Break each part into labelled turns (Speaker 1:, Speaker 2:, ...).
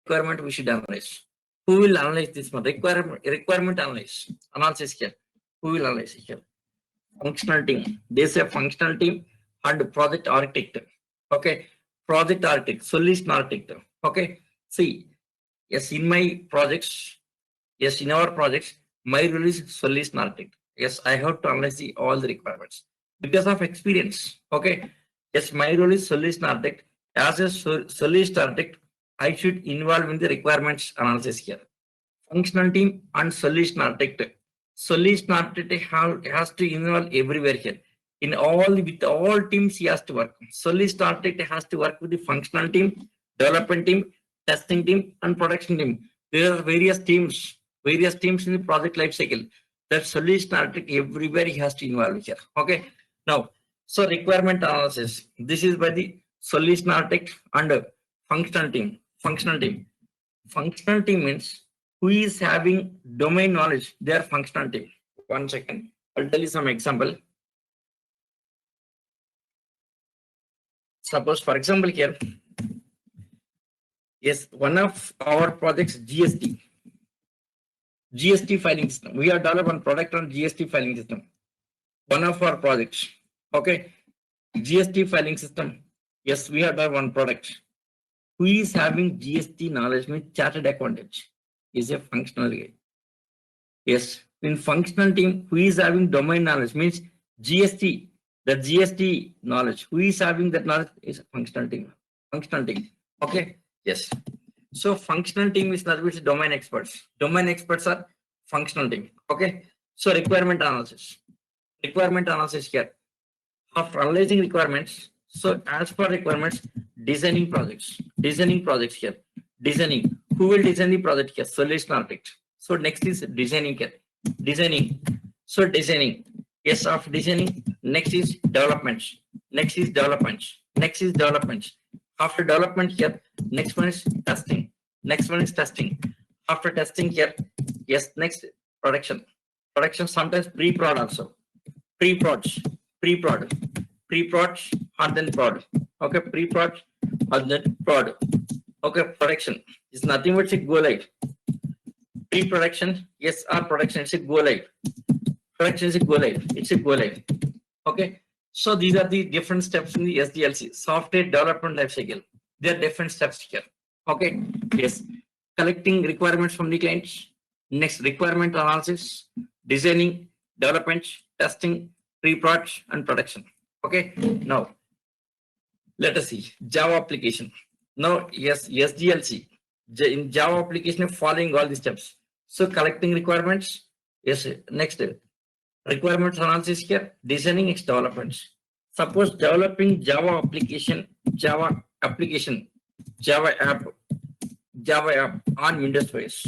Speaker 1: requirement we should analyze. Who will analyze this one? Requirement analysis here. Who will analyze it here? Functional team. They say functional team and project architect. Okay, project architect, solution architect. Okay, see, yes, in my projects, yes, in our projects, my role is solution architect. Yes, I have to analyze all the requirements because of experience. Okay, yes, my role is solution architect. As a solution architect, I should involve in the requirements analysis here. Functional team and solution architect. Solution architect has to involve everywhere here. In all with all teams, he has to work. Solution architect has to work with the functional team, development team, testing team, and production team. There are various teams in the project life cycle. That solution architect everywhere he has to involve here. Okay. Now, so requirement analysis. This is by the solution architect and functional team. Functional team means who is having domain knowledge. They are functional team. 1 second. I'll tell you some example. Suppose, for example, here, yes, one of our projects, GST filing system. We have developed one product on GST filing system. One of our projects. Okay, GST filing system. Yes, we have done one product. Who is having GST knowledge means chartered accountant is a functional guy. Yes, in functional team, who is having domain knowledge means GST, the GST knowledge. Who is having that knowledge is a functional team. Functional team. Okay. Yes. So functional team is not which domain experts. Domain experts are functional team. Okay. So requirement analysis. Requirement analysis here. After analyzing requirements, so as per requirements, designing projects. Designing projects here. Designing. Who will design the project here? Solution architect. So next is designing here. Designing. So designing. Yes, of designing. Next is developments. Next is developments. Next is developments. After development here, next one is testing. Next one is testing. After testing here, yes, next production. Production sometimes pre-prod also. Pre-prod, and then prod. Okay, pre-prod and then prod. Okay, production is nothing but a go live. Pre-production, yes, or production, it's a go live. Production is a go live. It's a go live. Okay. So these are the different steps in the SDLC, software development lifecycle. There are different steps here. Okay. Yes. Collecting requirements from the clients. Next, requirement analysis, designing, development, testing, pre-prod, and production. Okay. Now, let us see Java application. Now, yes, SDLC. In Java application, following all these steps. So collecting requirements. Yes. Next, requirements analysis here, designing its developments. Suppose developing Java application, Java app on Windows OS,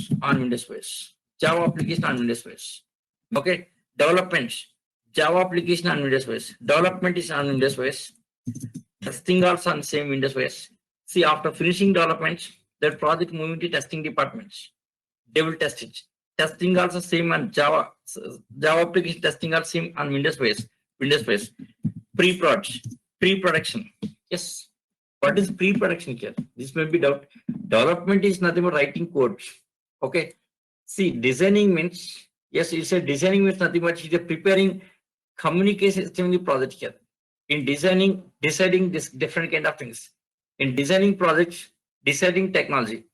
Speaker 1: Java application on Windows OS. Okay, developments, Java application on Windows OS. Development is on Windows OS. Testing also on same Windows OS. See, after finishing development, that project moving to testing departments. They will test it. Testing also same on Java application testing also same on Windows OS. Pre-production. Yes. What is pre-production here? This may be doubt. Development is nothing but writing code. Okay. See, designing means, yes, you said designing means nothing but preparing communication system in the project here. In designing, deciding this different kind of things. In designing projects, deciding technology.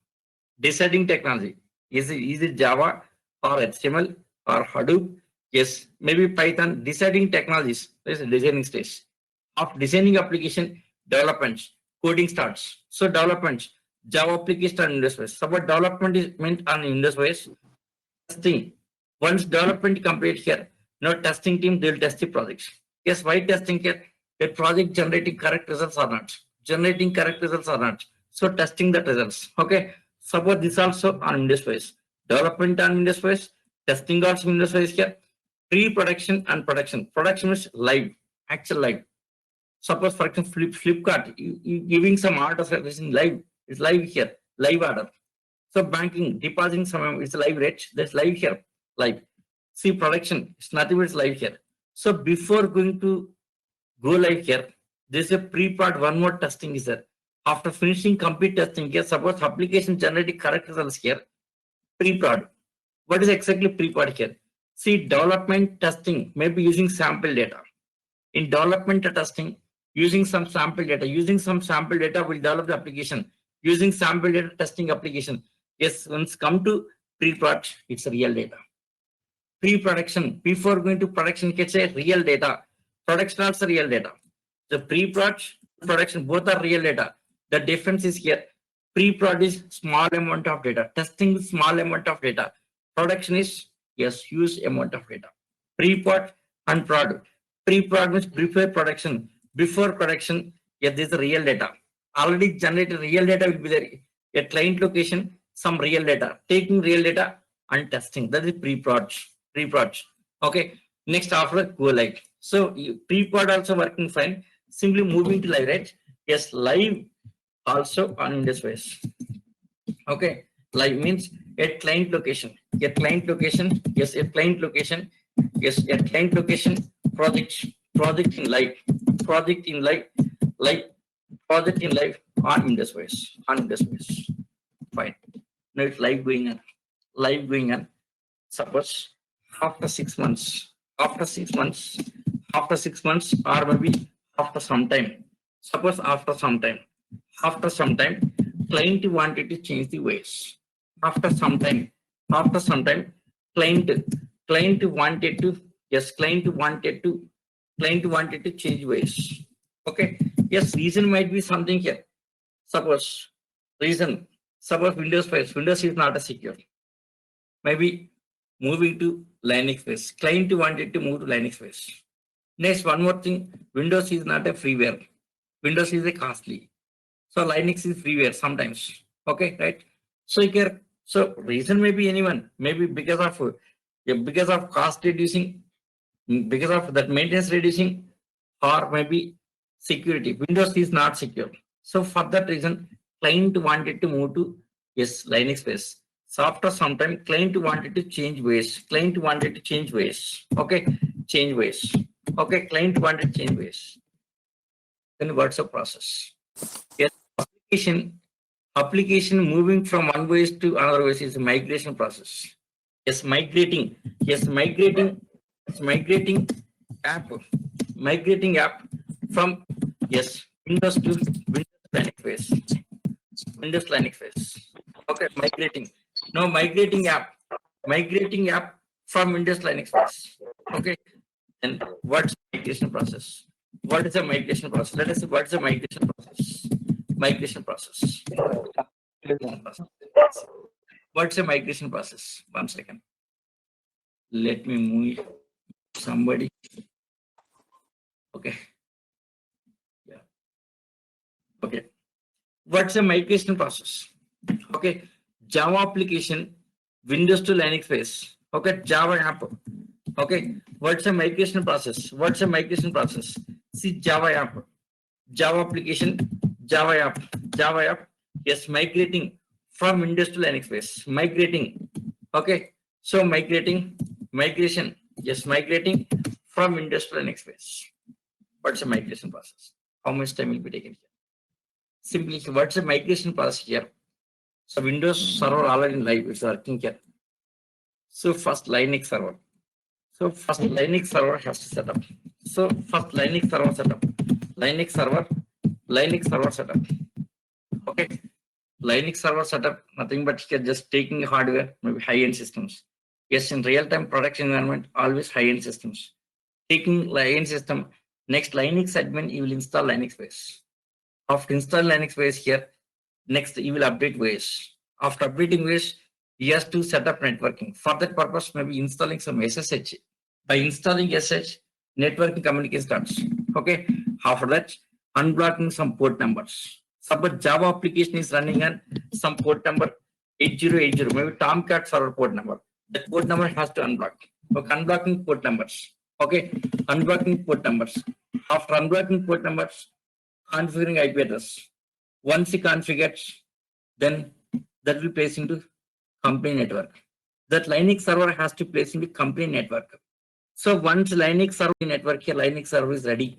Speaker 1: Is it Java or HTML or Hadoop? Yes, maybe Python. Deciding technologies. This is designing stage. Of designing application, development, coding starts. So development, Java application on Windows OS. So what development is meant on Windows OS? Testing. Once development complete here, now testing team, they will test the projects. Yes, why testing here? The project generating correct results or not. So testing the results. Okay. Suppose this also on Windows OS. Development on Windows OS. Testing also Windows OS here. Pre-production and production. Production is live. Actual live. Suppose for example Flipkart, you giving some order service in live. It's live here. Live order. So banking, depositing some, it's live rate. That's live here. Live. See production. It's nothing but it's live here. So before going to go live here, there's a pre-prod, one more testing is there. After finishing complete testing here, suppose application generating correct results here, pre-prod. What is exactly pre-prod here? See, development testing may be using sample data. In development testing, using some sample data, will develop the application. Using sample data testing application. Yes, once come to pre-prod, it's real data. Pre-production, before going to production, it's a real data. Production also real data. The pre-prod, production, both are real data. The difference is here. Pre-prod is small amount of data. Testing is small amount of data. Production is, yes, huge amount of data. Pre-prod and prod. Pre-prod means before production. Before production, yes, this is real data. Already generated real data will be there. A client location, some real data. Taking real data and testing. That is pre-prod. Pre-prod. Okay. Next, after go live. So pre-prod also working fine. Simply moving to live, right? Yes, live also on interface. Okay, live means a client location. A client location. Yes, a client location. Yes, a client location. Project in live. Project in live. Project in live on interface. On interface. Fine. Now it's live going on. Live going on. Suppose after 6 months. After 6 months. After 6 months, or maybe after some time. Suppose after some time, client wanted to change the ways. After some time, client wanted to, yes, client wanted to change ways. Okay, yes, reason might be something here. Suppose Windows files, Windows is not a secure. Maybe moving to Linux base. Client wanted to move to Linux base. Next, one more thing, Windows is not a freeware. Windows is a costly. So Linux is freeware sometimes. Okay, right? So here, so reason may be anyone, maybe because of cost reducing, because of that maintenance reducing, or maybe security. Windows is not secure. So for that reason, client wanted to move to, yes, Linux base. So after some time, client wanted to change ways. Okay, change ways. Okay, client wanted to change ways. Then what's the process? Yes, application moving from one ways to another ways is a migration process. Yes, migrating app from, yes, Windows to Windows Linux base. Windows Linux base. Okay, migrating. Now migrating app from Windows Linux base. Okay, and what's migration process? What is the migration process? Let us see what's the migration process. What's the migration process? 1 second. Let me move somebody. Okay. Yeah. Okay. What's the migration process? Okay. Java application, Windows to Linux base. Okay. Java app. Okay. What's the migration process? See, Java app, Java application, Java app. Yes, migrating from Windows to Linux base. Migrating. Okay. So migration. Yes, migrating from Windows to Linux base. What's the migration process? How much time will be taken here? Simply, what's the migration process here? So Windows server already live, it's working here. So first Linux server. Has to set up. So first Linux server setup. Okay. Linux server setup, nothing but just taking hardware, maybe high-end systems. Yes, in real-time production environment, always high-end systems. Taking high-end system, next Linux admin, you will install Linux base. After install Linux base here, next you will update OS. After updating OS, you have to set up networking. For that purpose, maybe installing some SSH. By installing SSH, networking communication starts. Okay. After that, unblocking some port numbers. Suppose Java application is running on some port number 8080, maybe Tomcat server port number. That port number has to unblock. Okay, unblocking port numbers. Okay, unblocking port numbers. After unblocking port numbers, configuring IP address. Once it configures, then that will place into company network. That Linux server has to place into company network. So once Linux server network here, Linux server is ready.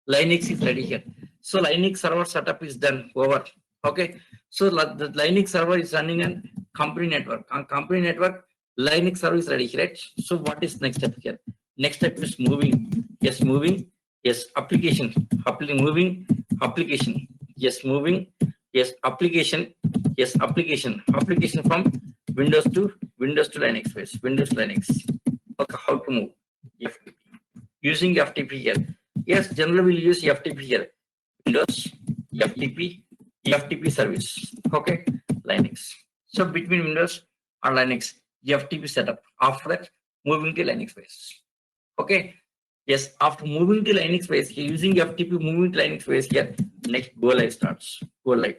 Speaker 1: Linux is ready here. So Linux server setup is done over. Okay. So the Linux server is running on company network. On company network, Linux server is ready, right? So what is next step here? Next step is moving. Yes, moving. Yes, application. Moving application. Yes, moving. Yes, application. Yes, application. Application from Windows to Linux space. Windows to Linux. Okay, how to move? FTP. Using FTP here. Yes, generally we'll use FTP here. Windows, FTP service. Okay, Linux. So between Windows and Linux, FTP setup. After that, moving to Linux space. Okay. Yes, after moving to Linux space, using FTP, moving to Linux space here, next go live starts. Go live.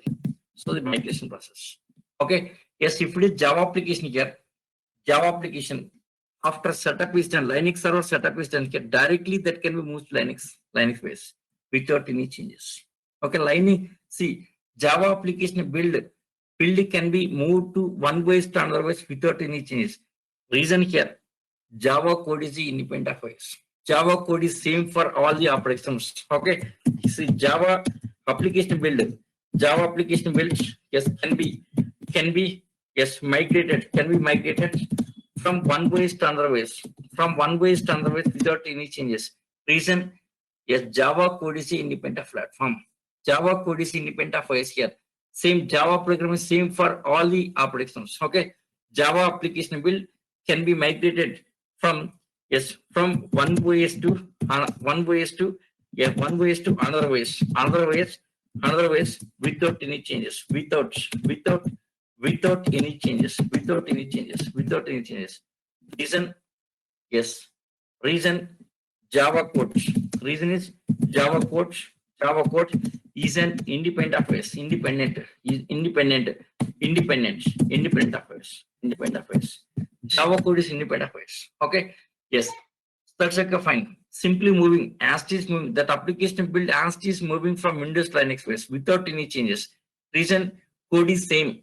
Speaker 1: So the migration process. Okay. Yes, if it is Java application here, Java application after setup is done, Linux server setup is done, directly that can be moved to Linux base without any changes. Okay, Linux, see, Java application build can be moved to one base to another base without any changes. Reason here, Java code is the independent of OS. Java code is same for all the operations. Okay, see, Java application build, yes, can be yes migrated, from one base to another base, without any changes. Reason, yes, Java code is the independent platform. Java code is independent of OS here. Same Java program is same for all the operations. Okay, Java application build can be migrated from one base to another base without any changes. Without any changes. Reason, yes. Reason, Java code. Reason is Java code is an independent of OS. Independent of OS. Java code is independent of OS. Okay. Yes. That's okay, fine. Simply moving, as it is moving, that application build as it is moving from Windows to Linux space without any changes. Reason, code is same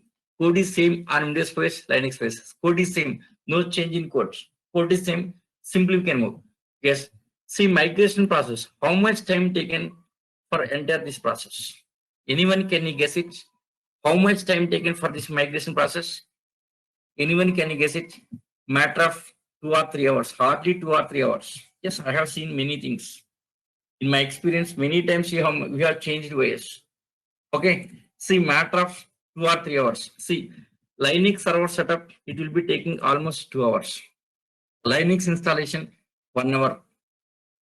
Speaker 1: on Windows space, Linux space. Code is same, no change in code. Code is same, simply we can move. Yes. See, migration process. How much time taken for entire this process? Anyone can you guess it? How much time taken for this migration process? Anyone can you guess it? Matter of 2 or 3 hours, hardly 2 or 3 hours. Yes, I have seen many things. In my experience, many times we have changed ways. Okay, see, matter of 2 or 3 hours. See, Linux server setup, it will be taking almost 2 hours. Linux installation, 1 hour.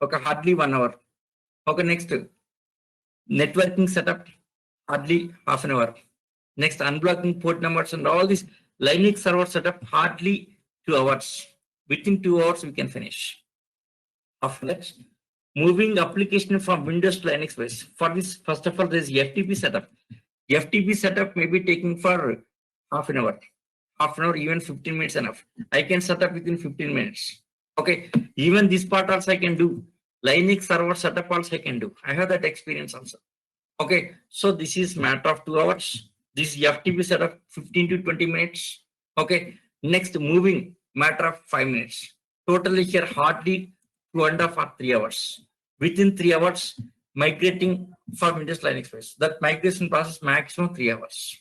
Speaker 1: Okay, hardly 1 hour. Okay, next, networking setup, hardly half an hour. Next, unblocking port numbers and all this Linux server setup, hardly 2 hours. Within 2 hours, we can finish. After that, moving application from Windows to Linux base. For this, first of all, there is FTP setup. FTP setup may be taking for half an hour, even 15 minutes enough. I can set up within 15 minutes. Okay, even this part also I can do. Linux server setup also I can do. I have that experience also. Okay, so this is matter of 2 hours. This FTP setup 15 to 20 minutes. Okay, next, moving, matter of 5 minutes. Totally here hardly 2.5 or 3 hours. Within 3 hours, migrating from Windows Linux space. That migration process maximum 3 hours.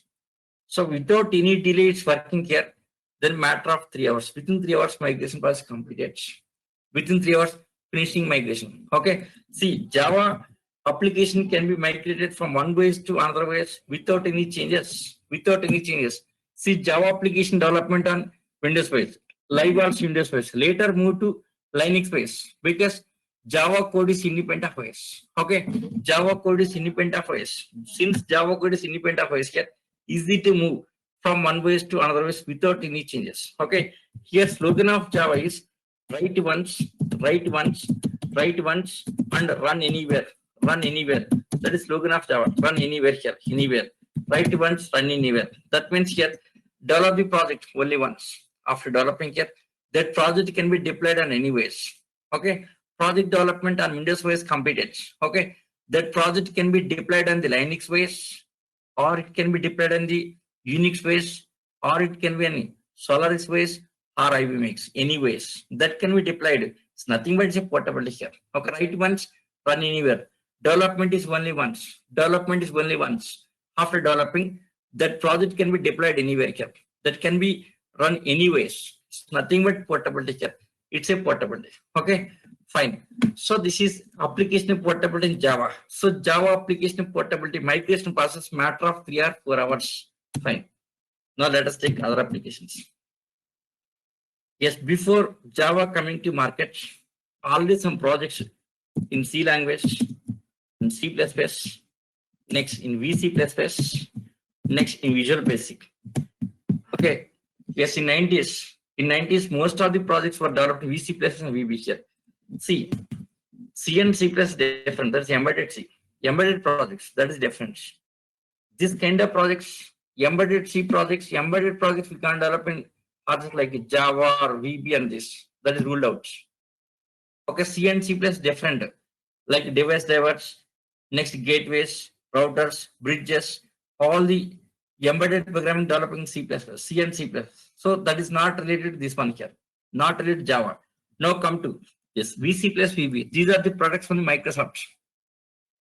Speaker 1: So without any delay, it's working here. Then matter of 3 hours. Within 3 hours, migration process completed. Within 3 hours, finishing migration. Okay. See, Java application can be migrated from one base to another base without any changes. See, Java application development on Windows base, live also Windows base. Later move to Linux base because Java code is independent of OS. Okay, Java code is independent of OS. Since Java code is independent of OS, here easy to move from one base to another base without any changes. Okay, here slogan of Java is write once, and run anywhere. That is slogan of Java. Run anywhere here, anywhere. Write once, run anywhere. That means here develop the project only once. After developing here, that project can be deployed on any ways. Okay, project development on Windows OS completed. Okay, that project can be deployed on the Linux base, or it can be deployed on the Unix base, or it can be on Solaris base or IBM. Anyways, that can be deployed. It's nothing but it's a portability here. Okay, write once, run anywhere. Development is only once. Development is only once. After developing, that project can be deployed anywhere here. That can be run anyways. It's nothing but portability here. It's a portability. Okay, fine. So this is application portability in Java. So Java application portability migration process matter of 3 or 4 hours. Fine. Now let us take other applications. Yes, before Java coming to market, already some projects in C language, in C++, next in VC++, next in Visual Basic. Okay, yes, in 90s, most of the projects were developed in VC++ and VB here. C and C++ different. That's embedded C. Embedded projects, that is different. This kind of projects, embedded C projects, embedded projects we can't develop in projects like Java or VB and this. That is ruled out. Okay, C and C++ different. Like device drivers, next gateways, routers, bridges, all the embedded programming developing C++, C and C++. So that is not related to this one here, not related to Java. Now come to this VC plus VB. These are the products from Microsoft.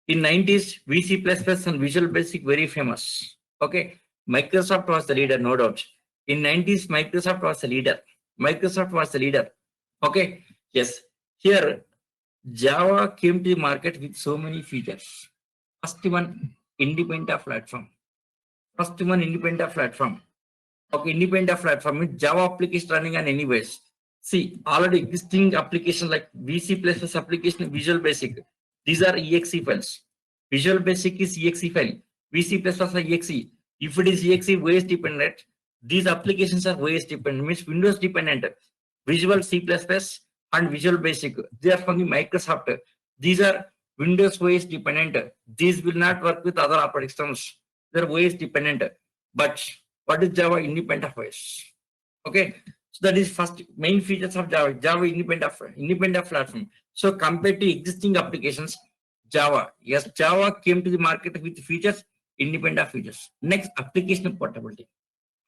Speaker 1: In 90s, VC++ and Visual Basic very famous. Okay, Microsoft was the leader, no doubt. In 90s, Microsoft was the leader. Microsoft was the leader. Okay, yes. Here, Java came to the market with so many features. First one, independent platform. First one, independent platform. Okay, independent platform means Java application running on anyways. See, already existing application like VC++ application, Visual Basic. These are exe files. Visual Basic is exe file. VC++ are exe. If it is exe OS dependent, these applications are OS dependent, means Windows dependent. Visual C++ and Visual Basic, they are from the Microsoft. These are Windows OS dependent. These will not work with other operating systems. They are OS dependent. But what is Java? Independent of OS. Okay, so that is first main features of Java. Java independent platform. So compared to existing applications, Java, yes, Java came to the market with features, independent features. Next, application portability.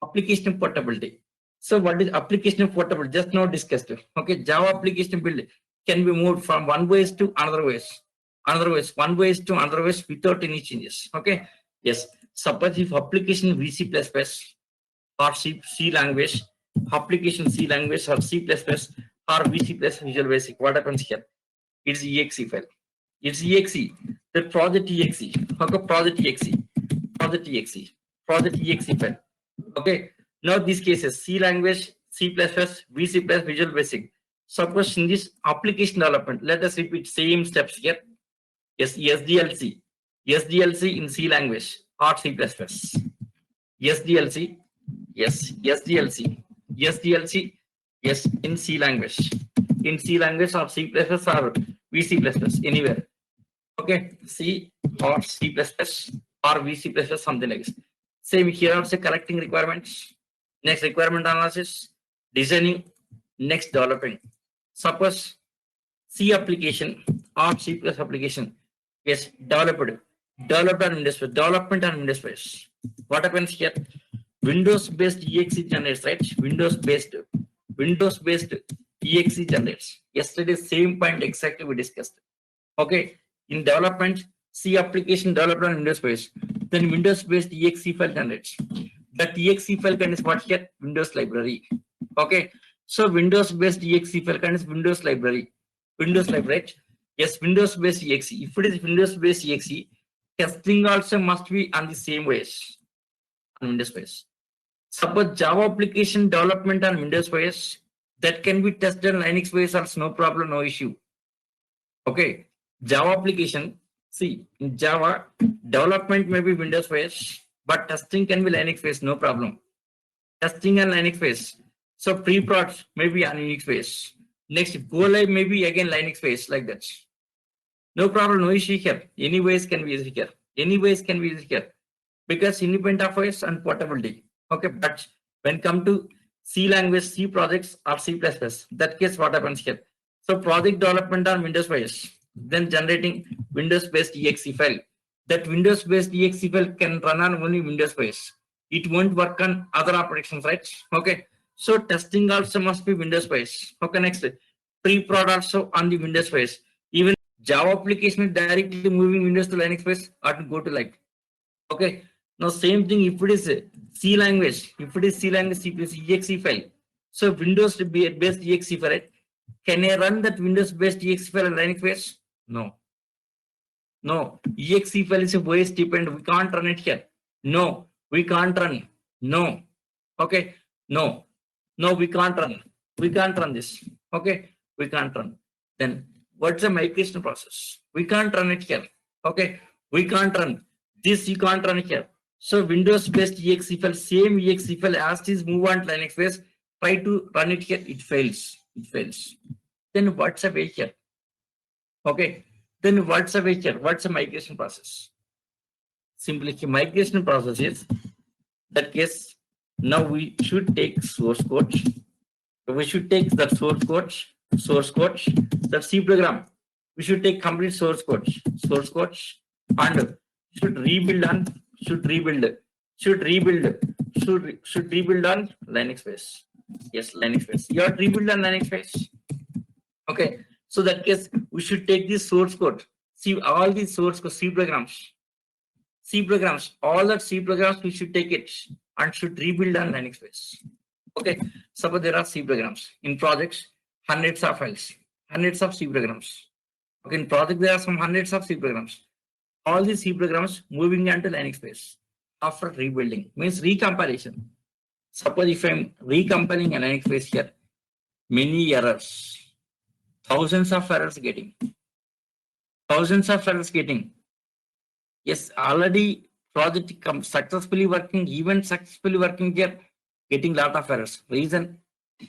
Speaker 1: Application portability. So what is application portability? Just now discussed. Okay, Java application build can be moved from one OS to another OS, one OS to another OS without any changes. Okay, yes. Suppose if application VC++ or C language, application C language or C++ or VC+ Visual Basic, what happens here? It's exe file. It's exe. The project exe. Okay, project exe file. Okay. Now these cases, C language, C++, VC+, Visual Basic. Suppose in this application development, let us repeat same steps here. Yes, SDLC in C language or C++. SDLC, yes, SDLC, yes, in C language or C++ or VC++, anywhere. Okay, C or C++ or VC++, something like this. Same here also collecting requirements. Next, requirement analysis, designing, next developing. Suppose C application or C+ application, yes, development on Windows space, development on Windows space. What happens here? Windows based exe generates, right? Windows based exe generates. Yesterday, same point exactly we discussed. Okay, in development, C application development on Windows space, then Windows based exe file generates. That exe file contains what here? Windows library. Okay, so Windows based exe file contains Windows library. Yes, Windows based exe. If it is Windows based exe, testing also must be on the same ways on Windows space. Suppose Java application development on Windows space, that can be tested on Linux space, also no problem, no issue. Okay, Java application, see, in Java, development may be Windows space, but testing can be Linux based, no problem. Testing on Linux based. So pre-prod may be on Unix based. Next, go live may be again Linux based, like that. No problem, no issue here. Anyways can be easy here. Because independent of OS and portability. Okay, but when come to C language, C projects or C++, that case what happens here? So project development on Windows based, then generating Windows based exe file. That Windows based exe file can run on only Windows based. It won't work on other operations, right? Okay, so testing also must be Windows based. Okay, next, pre-prod also on the Windows based. Even Java application is directly moving Windows to Linux space or to go to live. Okay. Now same thing if it is C language, C plus exe file. So Windows based exe file, right? Can I run that Windows based exe file on Linux base? No. No. Exe file is a OS dependent. We can't run it here. No, we can't run. No. Okay. No. No, we can't run. We can't run this. Okay. We can't run. Then what's the migration process? We can't run it here. Okay. We can't run. This you can't run it here. So Windows based exe file, same exe file as it is move on to Linux base. Try to run it here. It fails. It fails. Then what's the way here? Okay. Then what's the way here? What's the migration process? Simply the migration process is that case. Now we should take source code. We should take that source code, that C program. We should take complete source code, and should rebuild on Linux base. Yes, Linux base. You have to rebuild on Linux base. Okay. So that case we should take this source code. See all these source code C programs, all that C programs we should take it and should rebuild on Linux base. Okay. Suppose there are C programs in projects, hundreds of files, hundreds of C programs. Okay. In project there are some hundreds of C programs. All these C programs moving onto Linux base after rebuilding means recompilation. Suppose if I'm recompiling a Linux base here, many errors. Thousands of errors getting. Yes, already project successfully working, even successfully working here, getting lot of errors. Reason?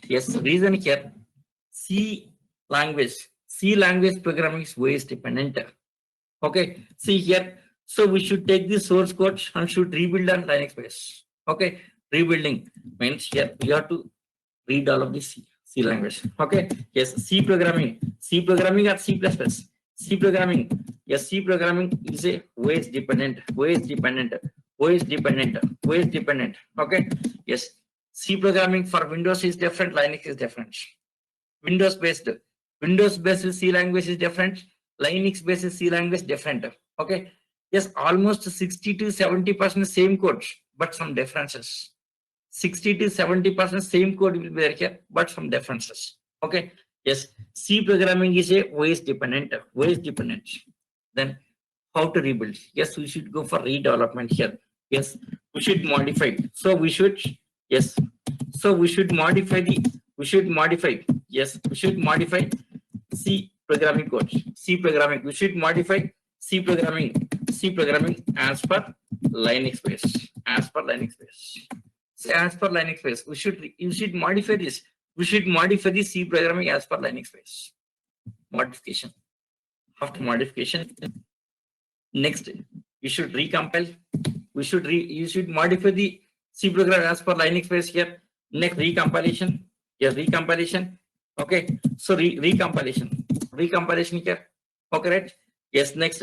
Speaker 1: Yes, reason here. C language programming is OS dependent. Okay, see here. So we should take the source code and should rebuild on Linux base. Okay, rebuilding means here we have to read all of this C language. Okay. Yes. C programming or C++. C programming. Yes. C programming is a OS dependent. Okay. Yes. C programming for Windows is different. Linux is different. Windows based C language is different. Linux based C language different. Okay. Yes. Almost 60 to 70% same code, but some differences. 60 to 70% same code will be there here, but some differences. Okay. Yes. C programming is a OS dependent. Then how to rebuild? Yes, we should go for redevelopment here. Yes, we should modify. So we should modify C programming code. We should modify C programming as per Linux base. So as per Linux base, you should modify this. We should modify the C programming as per Linux base. Modification. After modification, next you should recompile. You should modify the C program as per Linux base here. Next recompilation. Yes, recompilation. Okay. So recompilation here. Okay, right? Yes, next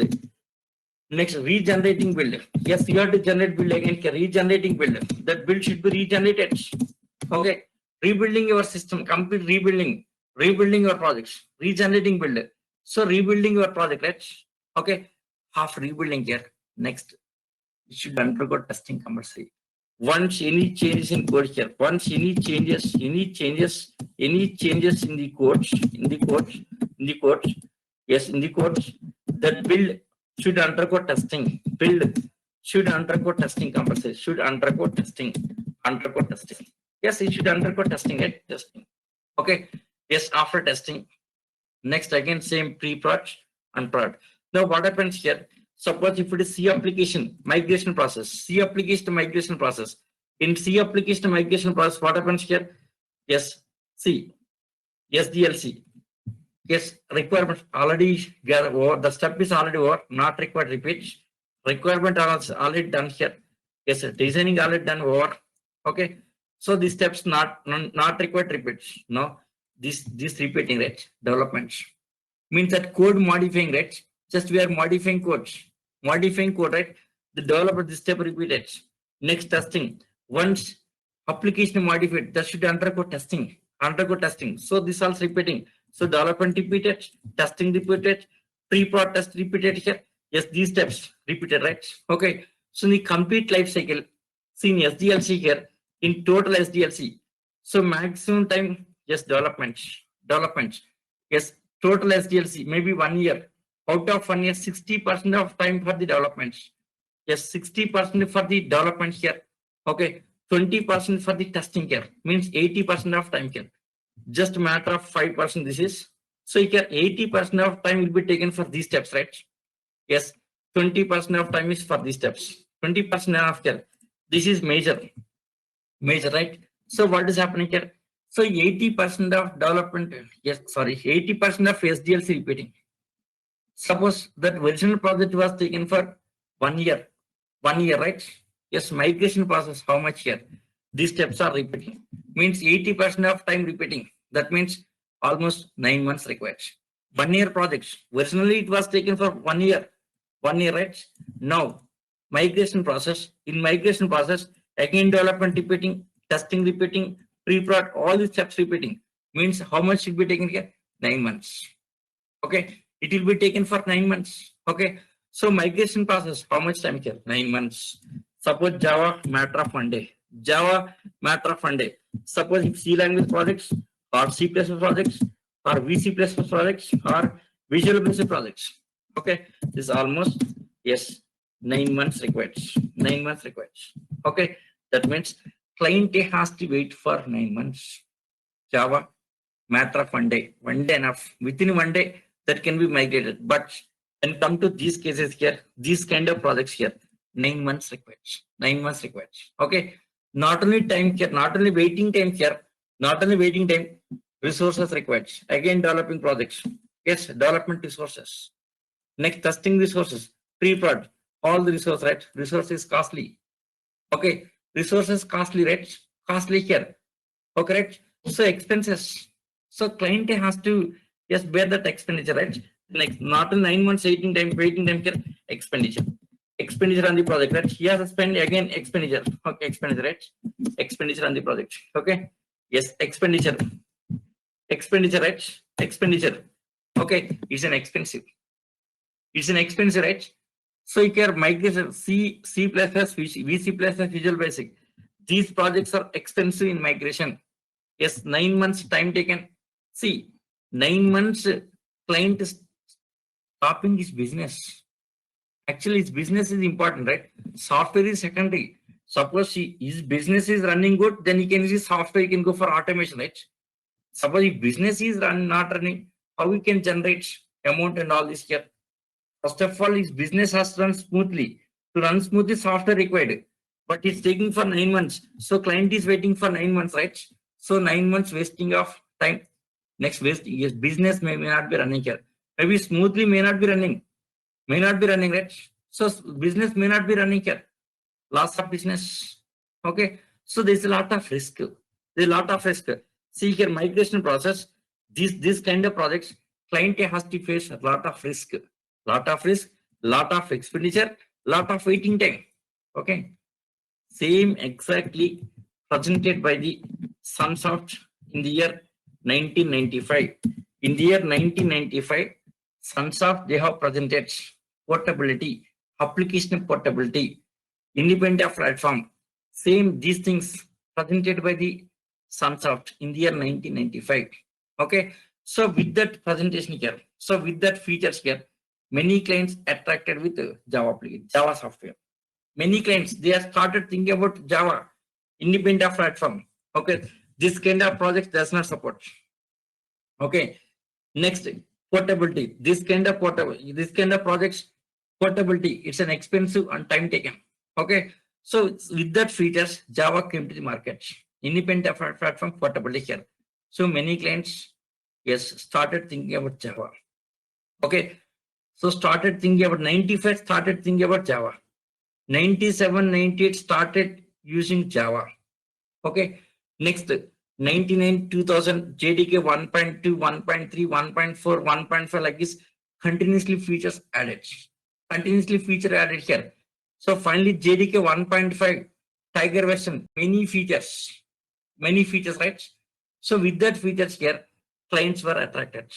Speaker 1: regenerating build. Yes, you have to generate build again. Regenerating build. That build should be regenerated. Okay. Rebuilding your system, complete rebuilding your projects, regenerating build. So rebuilding your project, right? Okay. Half rebuilding here. Next, you should undergo testing compulsory. Once any changes in code here, any changes in the code, yes, in the code, that build should undergo testing. Compulsory. Should undergo testing. Yes, it should undergo testing. Okay. Yes, after testing. Next, again, same pre-prod and prod. Now, what happens here? Suppose if it is C application migration process, In C application migration process, what happens here? Yes, C. SDLC. Yes, requirement already, the step is already over, not required repeat. Requirement already done here. Yes, designing already done over. Okay. So these steps not required repeat. No, this repeating, right? Development means that code modifying, right? Just we are modifying code, right? The developer this step repeated. Next, testing. Once application modified, that should undergo testing. So this also repeating. So development repeated, testing repeated, Pre-prod test repeated here. Yes, these steps repeated, right? Okay. So the complete life cycle, see in SDLC here, in total SDLC. So maximum time, yes, development. Yes, total SDLC, maybe 1 year. Out of 1 year, 60% of time for the development. Yes, 60% for the development here. Okay, 20% for the testing here. Means 80% of time here. Just a matter of 5% this is. So here 80% of time will be taken for these steps, right? Yes, 20% of time is for these steps. 20% after. This is major, right? So what is happening here? So 80% of development, yes, sorry, 80% of SDLC repeating. Suppose that original project was taken for 1 year, right? Yes, migration process, how much here? These steps are repeating. Means 80% of time repeating. That means almost 9 months required. 1 year projects. Originally it was taken for 1 year. 1 year, right? Now, migration process. In migration process, again development repeating, testing repeating, pre-prod, all these steps repeating. Means how much should be taken here? 9 months. Okay. It will be taken for 9 months. Okay. So migration process, how much time here? 9 months. Suppose Java, matter of 1 day. Java, matter of 1 day. Suppose if C language projects or C++ projects or VC++ projects or Visual Basic projects. Okay. This is almost, yes, 9 months required. 9 months required. Okay. That means client has to wait for 9 months. Java, matter of 1 day. 1 day enough. Within 1 day, that can be migrated. But when come to these cases here, these kind of projects here, 9 months required. 9 months required. Okay. Not only time here, not only waiting time here, not only waiting time, resources required. Again, developing projects. Yes, development resources. Next, testing resources. Pre-prod. All the resources, right? Resources costly. Okay. Resources costly, right? Costly here. Okay, right? So expenses. So client has to just bear that expenditure, right? Next, not in 9 months waiting time here, expenditure. Expenditure on the project, right? He has to spend again expenditure. Okay, expenditure, right? Expenditure on the project. Okay. Yes, expenditure. Expenditure, right? Expenditure. Okay, it's an expensive. It's an expensive, right? So here migration C++, VC++, Visual Basic. These projects are expensive in migration. Yes, 9 months time taken. See, 9 months client is stopping his business. Actually, his business is important, right? Software is secondary. Suppose his business is running good, then he can use software, he can go for automation, right? Suppose if business is not running, how he can generate amount and all this here? First of all, his business has to run smoothly. To run smoothly, software required. But it's taking for 9 months. So client is waiting for 9 months, right? So 9 months wasting of time. Next waste, yes, business may not be running here. Maybe smoothly may not be running. May not be running, right? So business may not be running here. Loss of business. Okay. So there's a lot of risk. There's a lot of risk. See here, migration process, this kind of projects, client has to face a lot of risk. Lot of risk, lot of expenditure, lot of waiting time. Okay. Same exactly presented by the Sunsoft in the year 1995. In the year 1995, Sunsoft, they have presented portability, application portability, independent platform. Same these things presented by the Sunsoft in the year 1995. Okay. So with that presentation here, so with that features here, many clients attracted with Java software. Many clients, they have started thinking about Java, independent platform. Okay. This kind of project does not support. Okay. Next, portability. This kind of projects, portability, it's an expensive and time taken. Okay. So with that features, Java came to the market. Independent platform portability here. So many clients, yes, started thinking about Java. Okay. So started thinking about 95, started thinking about Java. 97, 98 started using Java. Okay. Next, 99, 2000, JDK 1.2, 1.3, 1.4, 1.5 like this, continuously features added. Continuously feature added here. So finally, JDK 1.5, Tiger version, many features, right? So with that features here, clients were attracted.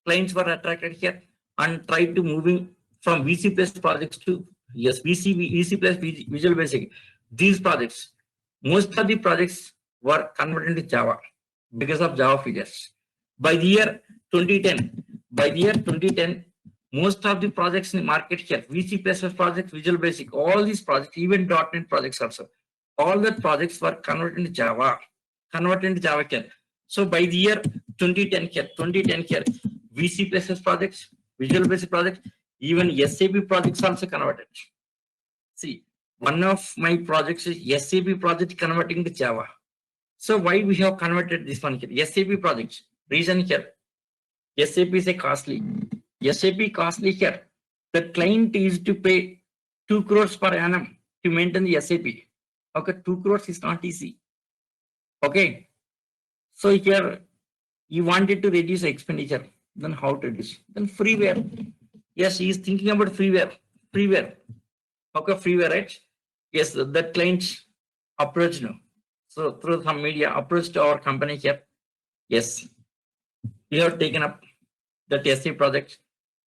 Speaker 1: Clients were attracted here. and try to moving from VC plus projects to yes, VC plus Visual Basic. These projects, most of the projects were converted to Java because of Java features. By the year 2010, most of the projects in the market here, VC plus projects, Visual Basic, all these projects, even .NET projects also, all the projects were converted to Java, here. So by the year 2010 here, VC plus projects, Visual Basic projects, even SAP projects also converted. See, one of my projects is SAP project converting to Java. So why we have converted this one here? SAP projects. Reason here. SAP is a costly. SAP costly here. The client is to pay 2 crores per annum to maintain the SAP. Okay, 2 crores is not easy. Okay. So here you wanted to reduce expenditure. Then how to reduce? Then freeware. Yes, he is thinking about freeware. Okay, freeware, right? Yes, that client approached now. So through some media approached our company here. Yes, we have taken up that SA project.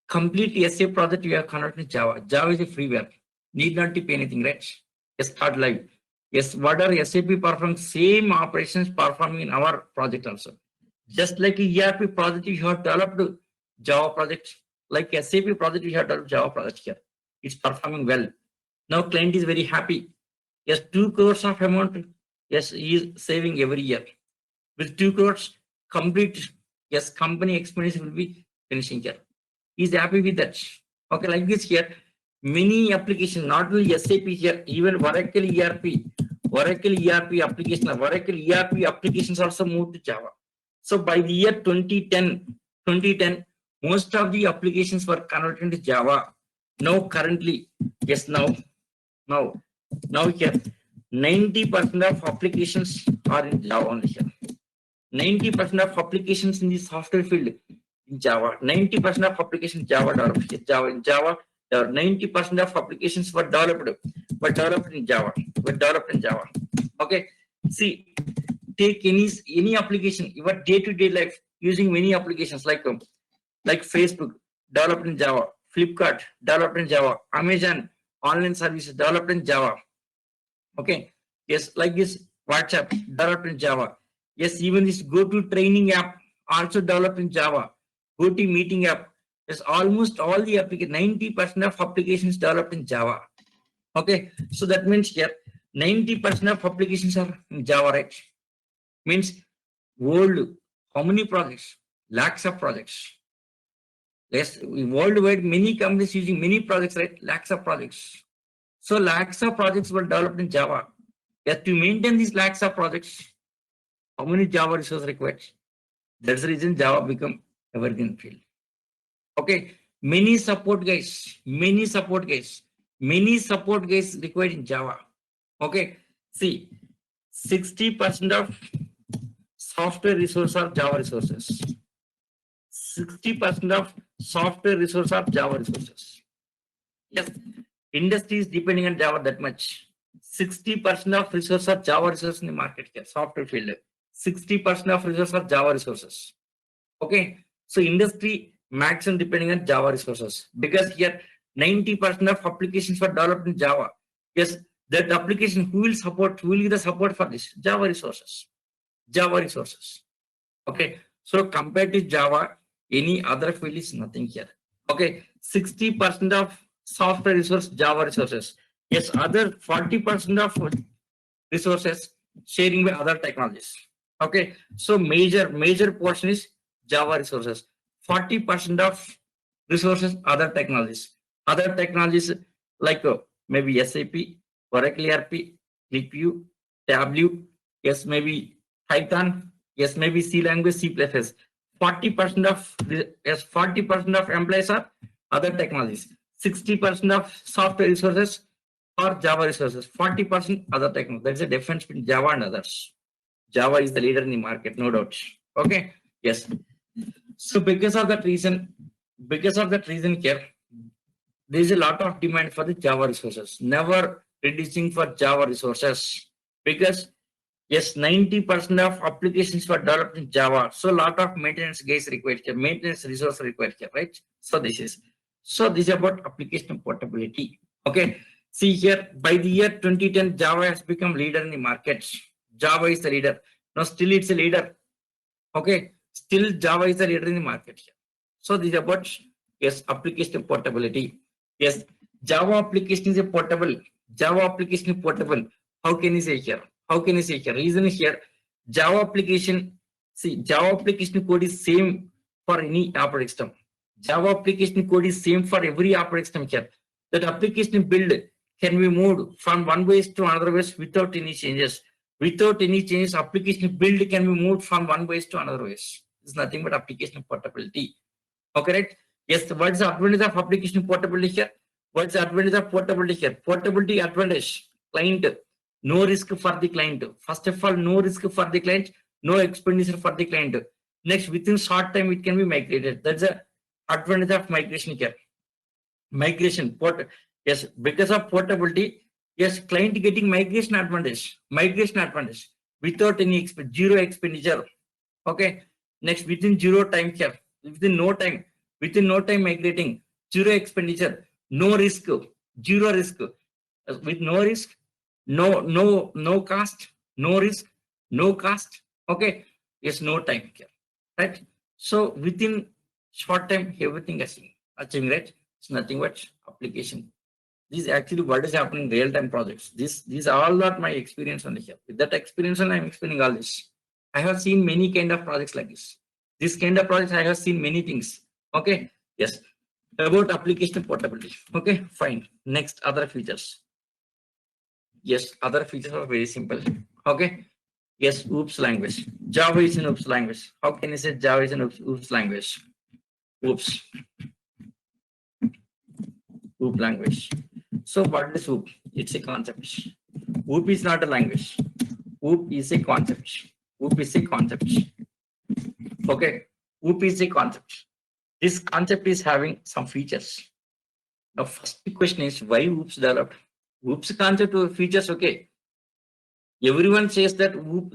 Speaker 1: Complete SA project we have converted to Java. Java is a freeware. Need not to pay anything, right? Yes, start live. Yes, what are SAP perform same operations performing in our project also. Just like a ERP project we have developed Java project. Like SAP project we have developed Java project here. It's performing well. Now client is very happy. Yes, 2 crores of amount. Yes, he is saving every year. With 2 crores, complete, yes, company expenses will be finishing here. He's happy with that. Okay, like this here, many applications, not only SAP here, even Oracle ERP application, Oracle ERP applications also moved to Java. So by the year 2010, most of the applications were converted to Java. Now currently, yes, now here, 90% of applications are in Java only here. 90% of applications in the software field in Java. 90% of applications Java developed. Java. 90% of applications were developed in Java. Okay. See, take any application, your day-to-day life using many applications like Facebook developed in Java, Flipkart developed in Java, Amazon online services developed in Java. Okay. Yes, like this WhatsApp developed in Java. Yes, even this GoTo training app also developed in Java. GoTo meeting app. Yes, almost all the applications, 90% of applications developed in Java. Okay, so that means here 90% of applications are in Java, right? Means world, how many projects? Lakhs of projects. Yes, worldwide, many companies using many projects, right? Lakhs of projects. So lakhs of projects were developed in Java. Yes, to maintain these lakhs of projects, how many Java resources required? That's the reason Java become evergreen field. Okay, many support guys required in Java. Okay, see, 60% of software resources are Java resources. 60% of software resources are Java resources. Yes, industry is depending on Java that much. 60% of resources are Java resources in the market here, software field. 60% of resources are Java resources. Okay, so industry maximum depending on Java resources, because here 90% of applications were developed in Java. Yes, that application who will give the support for this? Java resources. Okay, so compared to Java, any other field is nothing here. Okay, 60% of software resource, Java resources. Yes, other 40% of resources sharing with other technologies. Okay, so major portion is Java resources. 40% of resources other technologies. Other technologies like maybe SAP, Oracle ERP, ClickView, Tableau, yes, maybe Python, yes, maybe C language, C++. 40% of employees are other technologies. 60% of software resources are Java resources. 40% other technologies. There is a difference between Java and others. Java is the leader in the market, no doubt. Okay, yes. So because of that reason here, there is a lot of demand for the Java resources. Never reducing for Java resources, because Yes, 90% of applications were developed in Java. So lot of maintenance guys required here, maintenance resource required here, right? So this is about application portability. Okay. See here, by the year 2010, Java has become leader in the markets. Java is the leader. Now still it's a leader. Okay. Still Java is the leader in the market here. So this is about, yes, application portability. Yes, Java application is a portable. Java application is portable. How can you say here? How can you say here? Reason is here. Java application, see, Java application code is same for any operating system. Java application code is same for every operating system here. That application build can be moved from one base to another base without any changes. Without any changes, application build can be moved from one base to another base. It's nothing but application portability. Okay, right? Yes, what is the advantage of application portability here? What's the advantage of portability here? Portability advantage, client, no risk for the client. First of all, no risk for the client, no expenditure for the client. Next, within short time, it can be migrated. That's the advantage of migration here. Migration, yes, because of portability, yes, client getting migration advantage without any zero expenditure. Okay, next, within zero time here, within no time migrating, zero expenditure, no risk, zero risk, with no risk, no cost, no risk, no cost. Okay, yes, no time here, right? So within short time, everything is achieving, right? It's nothing but application. This is actually what is happening in real-time projects. These are all not my experience on here. With that experience, and I'm explaining all this. I have seen many kind of projects like this. This kind of projects, I have seen many things. Okay, yes, about application portability. Okay, fine. Next, other features. Yes, other features are very simple. Okay, yes, OOPS language. Java is an OOPS language. How can you say Java is an OOPS language? OOPS. OOP language. So what is OOP? It's a concept. OOP is not a language. OOP is a concept. OOP is a concept. Okay, OOP is a concept. This concept is having some features. Now, first question is why OOPS developed? OOPS concept features, okay. Everyone says that OOP,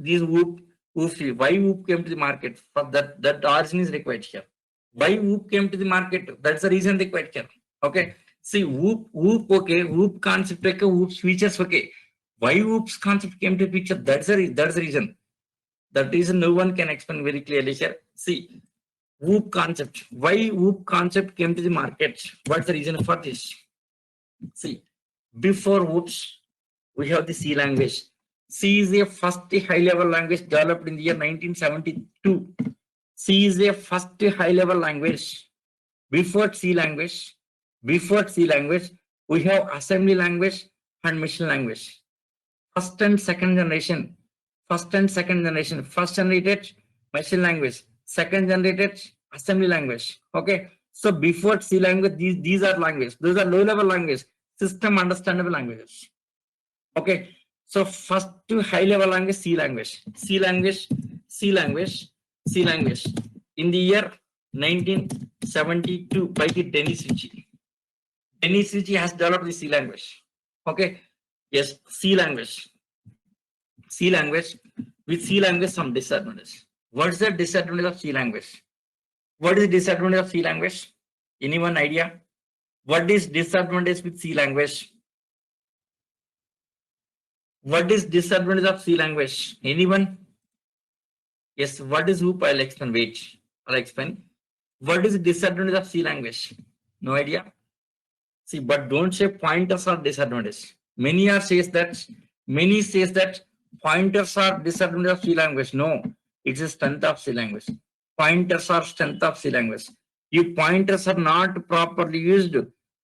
Speaker 1: why OOP came to the market? For that origin is required here. Why OOP came to the market? That's the reason required here. Okay. See, OOP, okay, OOP concept, okay, OOPS features, okay. Why OOPS concept came to picture? That's the reason. That reason no one can explain very clearly here. See, OOP concept. Why OOP concept came to the market? What's the reason for this? See, before OOPS, we have the C language. C is a first high-level language developed in the year 1972. C is a first high-level language. Before C language, we have assembly language and machine language. First and second generation. First generated machine language. Second generated assembly language. Okay. So before C language, these are languages. Those are low-level languages, system understandable languages. Okay. So first to high-level language, C language. In the year 1972 by the Denis Ritchie. Denis Ritchie has developed the C language. Okay. Yes, C language. With C language, some disadvantages. What's the disadvantage of C language? What is the disadvantage of C language? Anyone idea? What is disadvantage with C language? What is disadvantage of C language? Anyone? Yes, what is OOP? I'll explain. Wait, I'll explain. What is the disadvantage of C language? No idea? See, but don't say pointers are disadvantage. Many says that pointers are disadvantage of C language. No, it's a strength of C language. Pointers are strength of C language. If pointers are not properly used,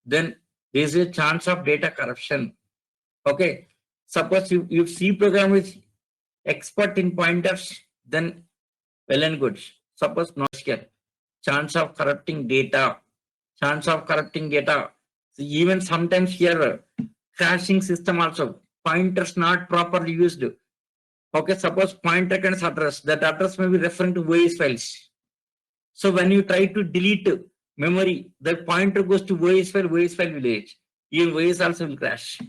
Speaker 1: then there is a chance of data corruption. Okay. Suppose if C program is expert in pointers, then well and good. Suppose not here. Chance of corrupting data. So even sometimes here, crashing system also. Pointers not properly used. Okay, suppose pointer can address. That address may be referring to OS files. So when you try to delete memory, that pointer goes to OS file will age. Even OS also will crash.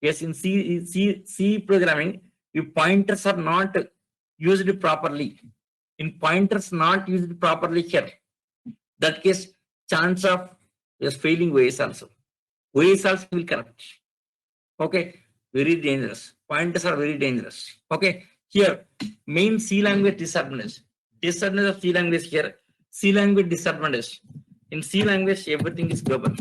Speaker 1: Yes, in C programming, if pointers are not used properly, in pointers not used properly here, that case chance of just failing OS also. OS also will corrupt. Okay, very dangerous. Pointers are very dangerous. Okay, here main C language disadvantage. Disadvantage of C language here. C language disadvantage. In C language, everything is global.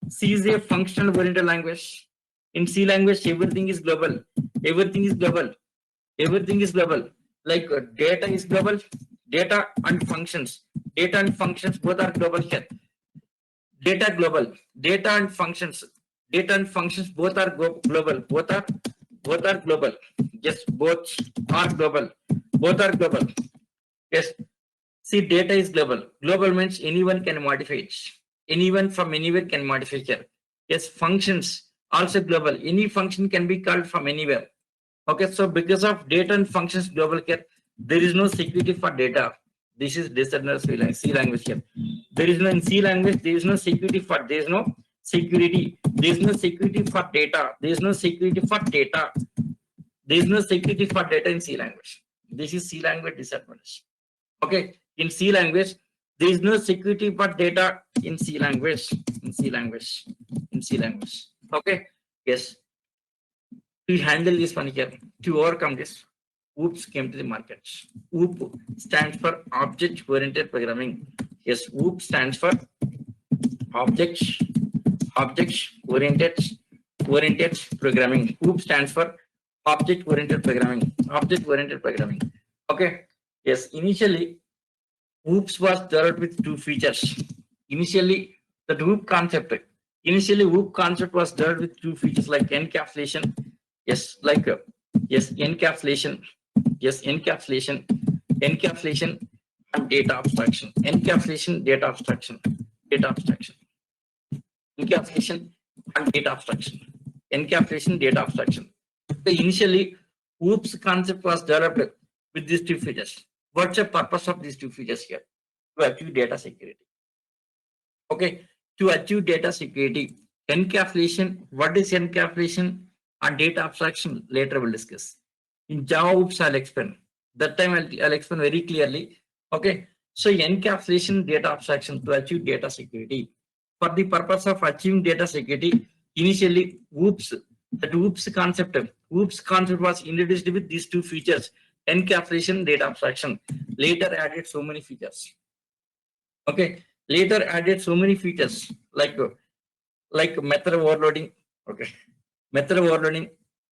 Speaker 1: C is a functional oriented language. In C language, everything is global. Everything is global. Everything is global. Like data is global. Data and functions. Data and functions both are global here. Data global. Data and functions. Data and functions both are global. Both are global. Yes, both are global. Both are global. Yes. See, data is global. Global means anyone can modify it. Anyone from anywhere can modify here. Yes, functions also global. Any function can be called from anywhere. Okay, so because of data and functions global here, there is no security for data. This is disadvantage C language here. There is no in C language, there is no security for, there is no security. There is no security for data. There is no security for data. There is no security for data in C language. This is C language disadvantage. Okay, in C language, there is no security for data in C language. In C language. In C language. Okay, yes. To handle this one here, to overcome this, OOPS came to the market. OOP stands for Object Oriented Programming. Yes, OOP stands for Object Oriented Programming. OOP stands for Object Oriented Programming. Object Oriented Programming. Okay. Yes, initially OOPS was developed with two features. Initially, the OOP concept. Initially, OOP concept was developed with two features like encapsulation. Yes, like encapsulation. Yes, encapsulation and data abstraction. Encapsulation, data abstraction. Encapsulation and data abstraction. Encapsulation, data abstraction. So initially, OOPS concept was developed with these two features. What's the purpose of these two features here? To achieve data security. Okay, to achieve data security, encapsulation, what is encapsulation and data abstraction later we'll discuss. In Java OOPS, I'll explain. That time I'll explain very clearly. Okay, so encapsulation, data abstraction to achieve data security. For the purpose of achieving data security, initially OOPS, that OOPS concept was introduced with these two features. Encapsulation, data abstraction. Later added so many features. Okay. Later added so many features like method overloading. Okay. Method overloading,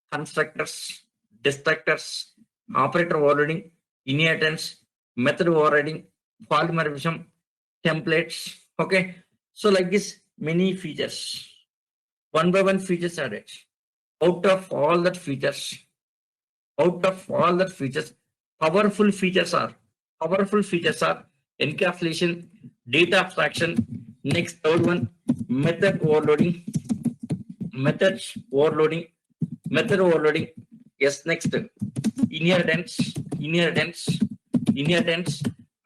Speaker 1: constructors, destructors, operator overloading, inheritance, method overriding, polymorphism, templates. Okay. So like this, many features. One by one features added. Out of all that features, powerful features are encapsulation, data abstraction. Next, third one, method overloading. Yes, next, inheritance,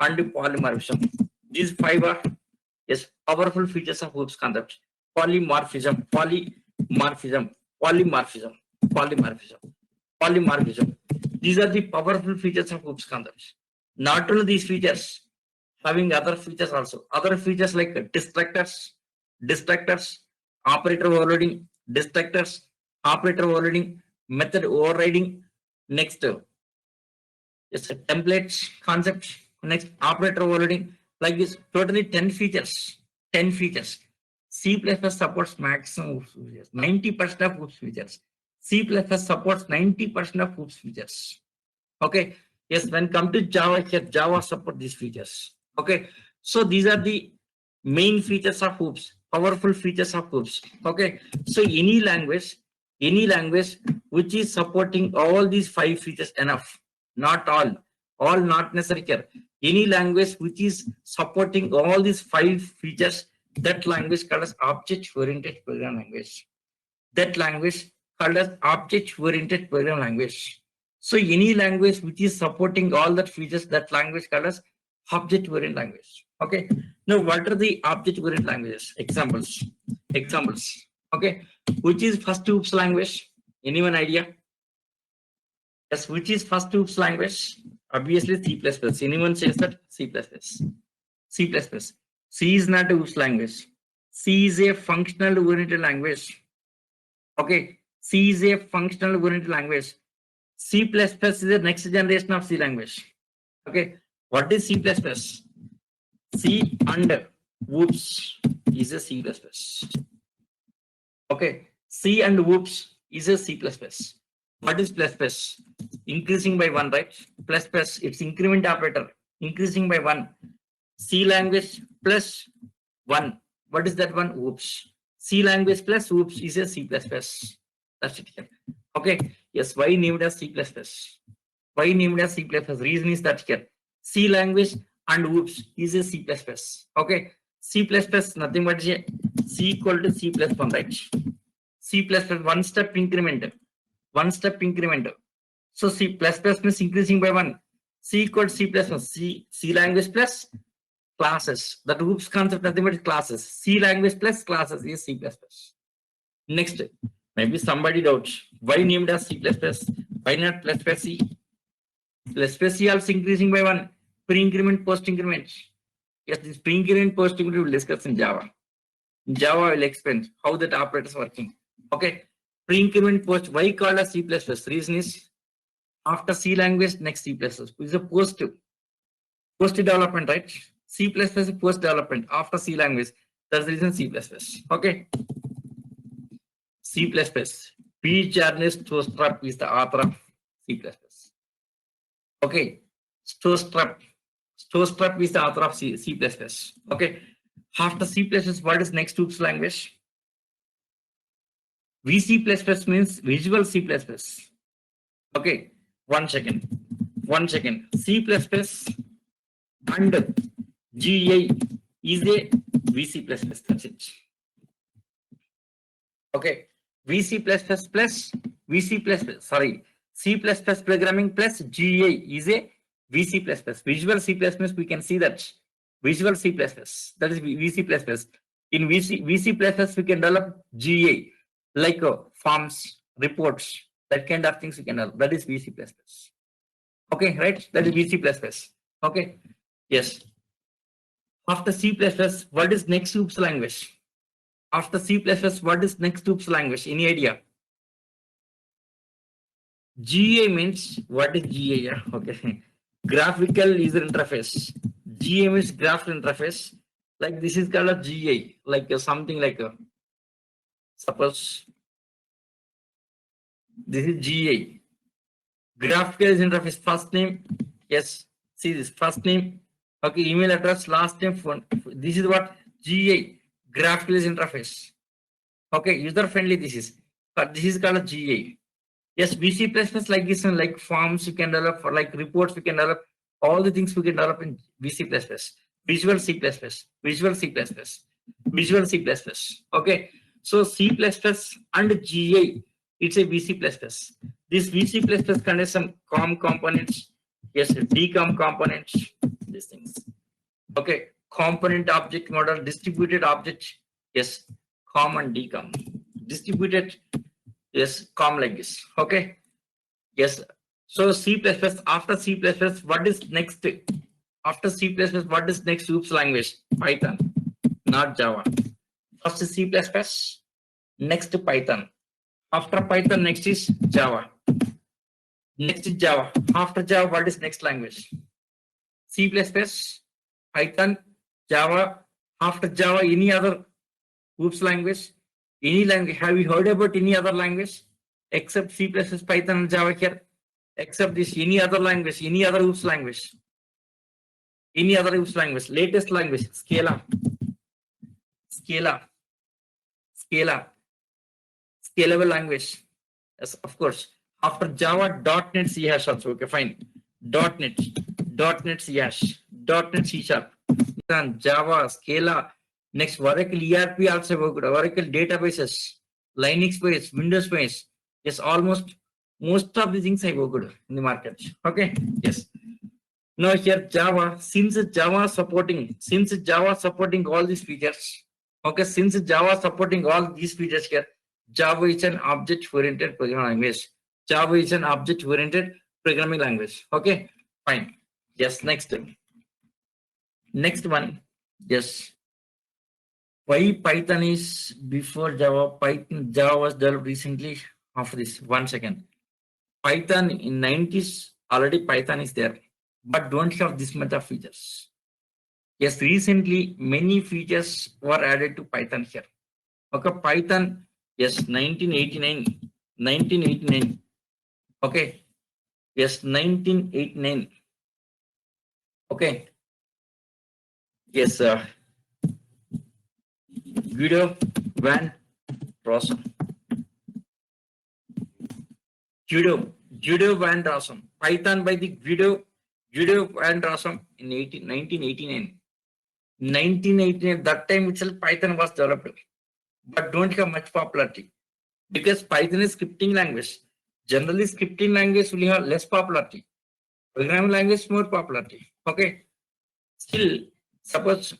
Speaker 1: and polymorphism. These five are powerful features of OOPS concept. Polymorphism. These are the powerful features of OOPS concepts. Not only these features, having other features also. Other features like destructors, operator overloading, method overriding. Next, templates concept. Next, operator overloading. Like this, totally 10 features. C++ supports maximum OOPS features. 90% of OOPS features. C++ supports 90% of OOPS features. Okay. Yes, when come to Java, here Java support these features. Okay. So these are the main features of OOPS, powerful features of OOPS. Okay. So any language which is supporting all these five features enough. Not all not necessary here. Any language which is supporting all these five features, that language called as object-oriented programming language. That language called as object-oriented programming language. So any language which is supporting all that features, that language called as object-oriented language. Okay. Now, what are the object-oriented languages? Examples. Okay. Which is first OOPS language? Anyone idea? Yes, which is first OOPS language? Obviously C++. Anyone says that? C++. C++. C is not a OOPS language. C is a functional oriented language. Okay, C is a functional oriented language. C++ is the next generation of C language. Okay, what is C++? C and OOPS is a C++. Okay, C and OOPS is a C++. What is plus plus? Increasing by 1, right? Plus plus, it's increment operator, increasing by 1. C language plus 1. What is that one? OOPS. C language plus OOPS is a C++. That's it here. Okay, yes, why named as C++? Why named as C++? Reason is that here, C language and OOPS is a C++. Okay, C++ nothing but C equal to C plus 1, right? C plus 1 step increment. 1 step increment. So C means increasing by 1. C equal to C plus 1. C language plus classes. That OOPS concept nothing but classes. C language plus classes is C++. Next, maybe somebody doubts why named as C++? Why not plus plus C? Plus plus C also increasing by 1. Pre-increment, post-increment. Yes, this pre-increment, post-increment we'll discuss in Java. In Java, I will explain how that operator is working. Okay. Pre-increment post, why called as C++? Reason is after C language, next C++. Is a post development, right? C++ is post development after C language. That's the reason C++. Okay. C++. P. Ernest Stroustrup is the author of C++. Okay. Stroustrup is the author of C++. Okay. After C++, what is next OOPS language? VC++ means Visual C++. Okay, 1 second. C++ and GA is a VC++. That's it. Okay, C++ programming plus GA is a VC++. Visual C++, we can see that. Visual C++, that is VC++. In VC++, we can develop GA. Like forms, reports, that kind of things we can have. That is VC++. Okay, right? That is VC++. Okay, yes. After C++, what is next OOPS language? After C++, what is next OOPS language? Any idea? GA means, what is GA? Yeah, okay. Graphical user interface. GA means graphical interface. Like this is called a GA, like something like a, suppose this is GA. Graphical user interface, first name, yes, see this, first name, okay, email address, last name, phone. This is what GA, graphical user interface. Okay, user friendly this is, but this is called a GA. Yes, VC++ like this one, like forms you can develop, or like reports we can develop, all the things we can develop in VC++. Visual C++, Visual C++, Visual C++. Okay, so C++ and GA, it's a VC++. This VC++ contains some COM components, yes, DCOM components, these things. Okay, component object model, distributed object, yes, COM and DCOM. Distributed, yes, COM like this. Okay, yes. So C++, after C++, what is next? After C++, what is next OOPS language? Python, not Java. First is C++, next Python. After Python, next is Java. Next is Java. After Java, what is next language? C++, Python, Java. After Java, any other OOPS language? Any language? Have you heard about any other language except C++, Python, and Java here? Except this, any other language, any other OOPS language? Any other OOPS language? Latest language, Scala. Scalable language. Yes, of course. After Java, .NET C# also. Okay, fine. .NET C#, .NET C#. Then Java, Scala. Next, Oracle ERP also worked. Oracle databases, Linux based, Windows based. Yes, almost most of the things I worked in the market. Okay, yes. Now here Java, since Java supporting all these features. Okay, since Java supporting all these features here, Java is an object-oriented programming language. Java is an object-oriented programming language. Okay, fine. Yes, next one. Yes, why Python is before Java? Java was developed recently. After this, 1 second. Python in 90s already Python is there, but don't have this much of features. Yes, recently many features were added to Python here. Okay, Python, yes, 1989. Okay, yes, 1989. Okay, yes, Guido van Rossum. Guido van Rossum. Python by the Guido van Rossum in 1989. 1989, that time itself Python was developed, but don't have much popularity because Python is scripting language. Generally, scripting language will have less popularity. Programming language more popularity. Okay. Still, suppose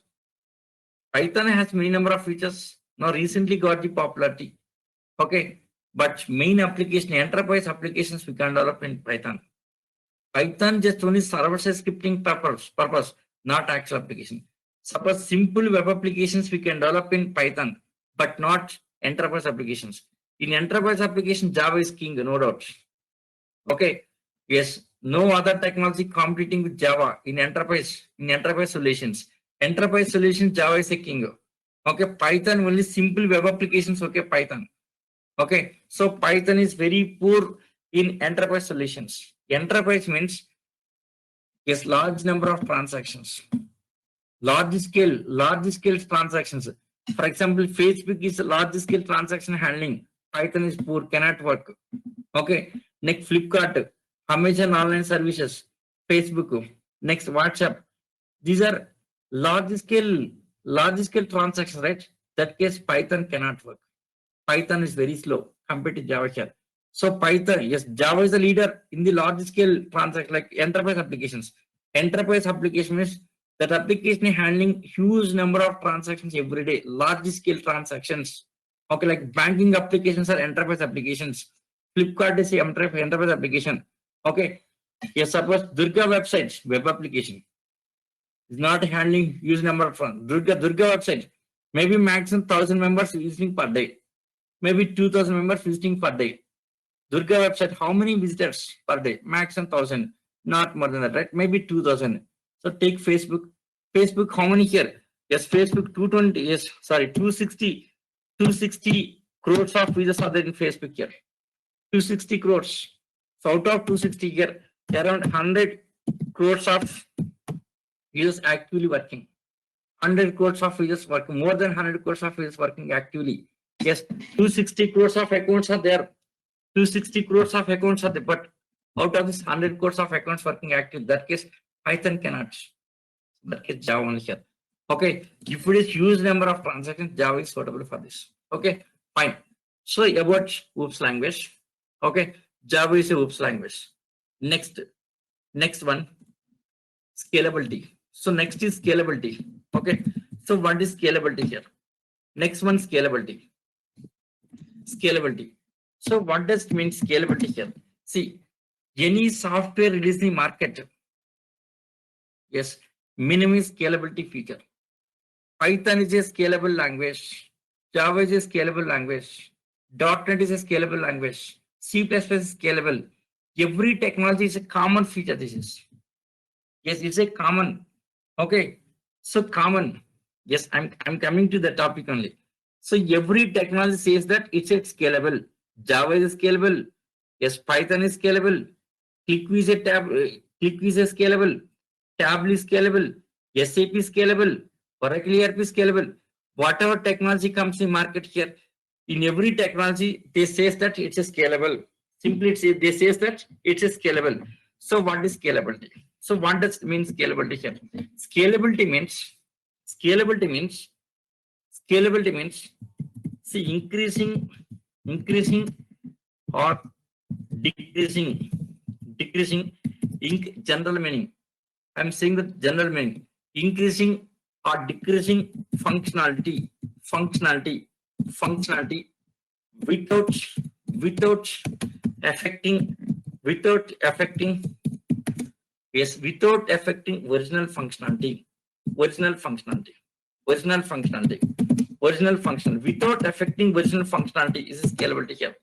Speaker 1: Python has many number of features. Now recently got the popularity. Okay. But main application, enterprise applications we can develop in Python. Python just only server-side scripting purpose, not actual application. Suppose simple web applications we can develop in Python, but not enterprise applications. In enterprise application, Java is king, no doubt. Okay. Yes, no other technology competing with Java in enterprise solutions. Enterprise solutions, Java is a king. Okay, Python only simple web applications. Okay, Python. Okay, so Python is very poor in enterprise solutions. Enterprise means yes, large number of transactions, large scale transactions. For example, Facebook is a large scale transaction handling. Python is poor, cannot work. Okay, next Flipkart, Amazon online services, Facebook, next WhatsApp. These are large scale transactions, right? That case Python cannot work. Python is very slow compared to Java here. So Python, yes, Java is the leader in the large scale transactions like enterprise applications. Enterprise application is that application handling huge number of transactions every day, large scale transactions. Okay, like banking applications are enterprise applications. Flipkart is a enterprise application. Okay, yes, suppose Durga websites, web application is not handling huge number of Durga website, maybe maximum 1,000 members visiting per day, maybe 2,000 members visiting per day. Durga website, how many visitors per day? Maximum 1,000, not more than that, right? Maybe 2,000. So take Facebook. Facebook, how many here? Yes, Facebook 220. Yes, sorry, 260 crores of users are there in Facebook here. 260 crores. So out of 260 here, around 100 crores of users actively working. 100 crores of users working. More than 100 crores of users working actively. Yes, 260 crores of accounts are there. 260 crores of accounts are there, but out of this 100 crores of accounts working active, that case Python cannot. That case Java only here. Okay, if it is huge number of transactions, Java is suitable for this. Okay, fine. So about OOPS language. Okay, Java is a OOPS language. Next one, scalability. So next is scalability. Okay, so what is scalability here? Next one, scalability. So what does it mean scalability here? See, any software released in the market, yes, minimum scalability feature. Python is a scalable language. Java is a scalable language. .NET is a scalable language. C++ is scalable. Every technology is a common feature. This is. Yes, it's a common. Okay. So common. Yes, I'm coming to the topic only. So every technology says that it's a scalable. Java is scalable. Yes, Python is scalable. ClickView is scalable. Tableau is scalable. SAP is scalable. Oracle ERP is scalable. Whatever technology comes in market here, in every technology, they says that it's a scalable. Simply they says that it's a scalable. So what is scalability? So what does it mean scalability here? Scalability means see increasing or decreasing in general meaning. I'm saying the general meaning. Increasing or decreasing functionality without affecting without affecting, yes, without affecting original functionality, original functionality, original functionality, original function, without affecting original functionality is scalability here.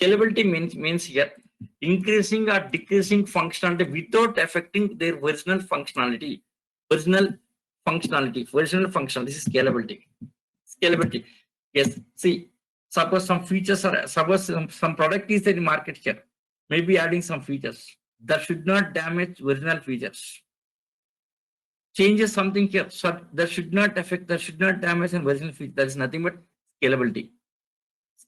Speaker 1: Scalability means here increasing or decreasing functionality without affecting their original functionality. Original functionality, original function. This is scalability. Scalability. Yes. See, suppose some features are, suppose some product is in market here. Maybe adding some features that should not damage original features. Changes something here, so that should not affect, that should not damage an original feature. That is nothing but scalability.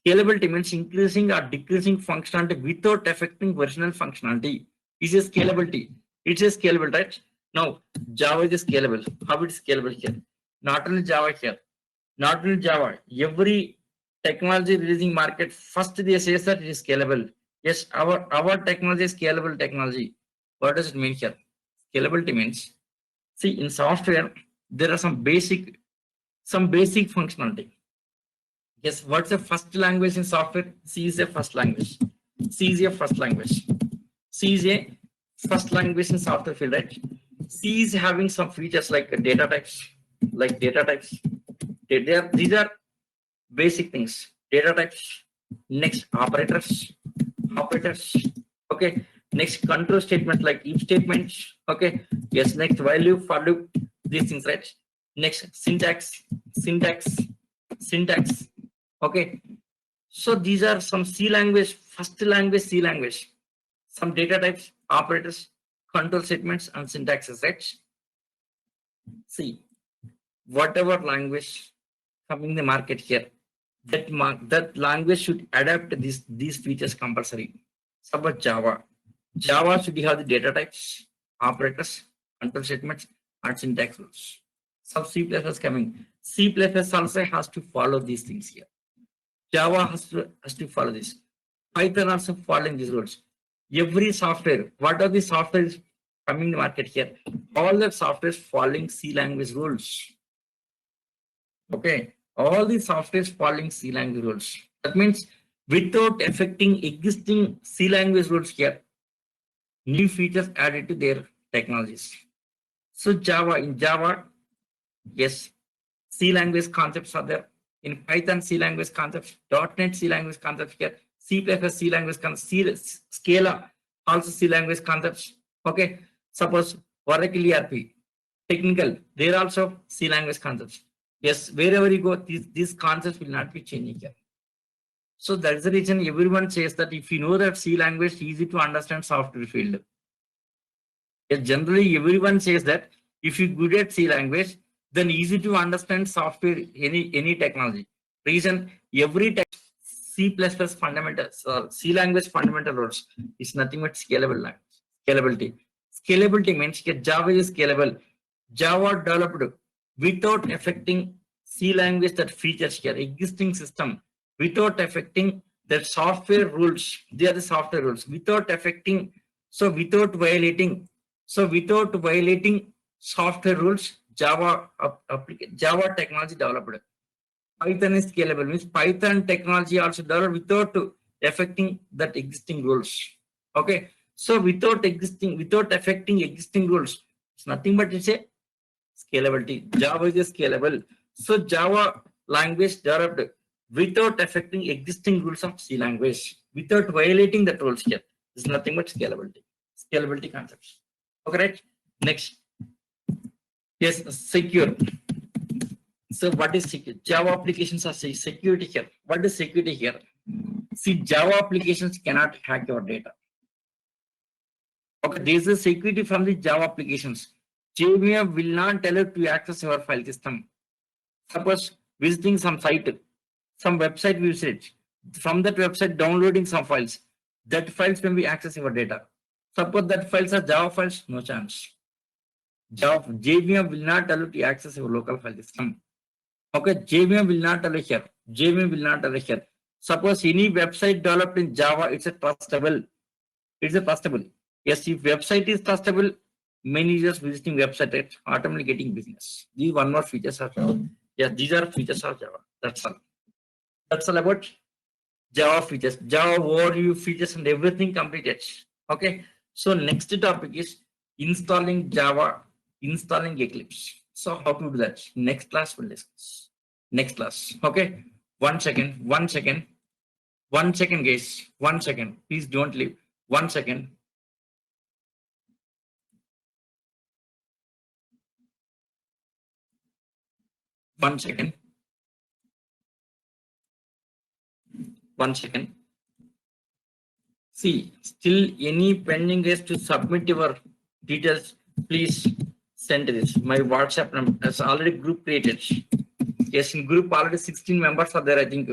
Speaker 1: Scalability means increasing or decreasing functionality without affecting original functionality. Is a scalability. It's a scalable, right? Now, Java is scalable. How it is scalable here? Not only Java here, not only Java. Every technology releasing market, first they say that it is scalable. Yes, our technology is scalable technology. What does it mean here? Scalability means, see, in software there are some basic functionality. Yes, what's the first language in software? C is a first language. C is a first language. C is a first language in software field, right? C is having some features like data types, These are basic things. Data types. Next, operators. Okay. Next, control statement like if statements. Okay. Yes. Next, while loop, for loop. These things, right? Next, syntax. Okay, so these are some C language, first language, C language, some data types, operators, control statements, and syntaxes, right? See, whatever language coming in the market here, that language should adapt these features compulsory. Suppose Java should have the data types, operators, control statements, and syntax rules. Some C++ coming. C++ also has to follow these things here. Java has to follow this. Python also following these rules. Every software, what are the softwares coming to market here? All the softwares following C language rules. Okay, all the softwares following C language rules. That means without affecting existing C language rules here, new features added to their technologies. So in Java, yes, C language concepts are there. In Python, C language concepts, .NET C language concepts here, C++ C language concepts, Scala also C language concepts. Okay, suppose Oracle ERP, technical, there also C language concepts. Yes, wherever you go, these concepts will not be changing here. So that's the reason everyone says that if you know that C language, easy to understand software field. Yes, generally, everyone says that if you're good at C language, then easy to understand software, any technology. Reason, every C++ fundamentals or C language fundamental rules is nothing but scalable language. Scalability. Scalability means that Java is scalable. Java developed without affecting C language that features here, existing system, without affecting the software rules. They are the software rules. Without affecting, without violating software rules, Java technology developed. Python is scalable, means Python technology also developed without affecting that existing rules. Okay, so without affecting existing rules, it's nothing but it's a scalability. Java is scalable. So Java language developed without affecting existing rules of C language, without violating the rules here. It's nothing but scalability. Scalability concepts. Okay, right? Next. Yes, secure. So what is secure? Java applications are security here. What is security here? See, Java applications cannot hack your data. Okay, there is a security from the Java applications. JVM will not allow to access your file system. Suppose visiting some site, some website visit, from that website downloading some files. That files can be access your data. Suppose that files are Java files, no chance. JVM will not allow to access your local file system. Okay, JVM will not allow here. JVM will not allow here. Suppose any website developed in Java, it's a trustable. It's a trustable. Yes, if website is trustable, many users visiting website, right, automatically getting business. These one more features of Java. Yes, these are features of Java. That's all. That's all about Java features. Java overview features and everything completed. Okay. So next topic is installing Java, installing Eclipse. So how to do that? Next class we'll discuss. Next class. Okay. 1 second. 1 second. 1 second, guys. 1 second. Please don't leave. 1 second. One second. 1 second. See, still any pending is to submit your details, please send this. My WhatsApp number is already group created. Yes, in group already 16 members are there, I think.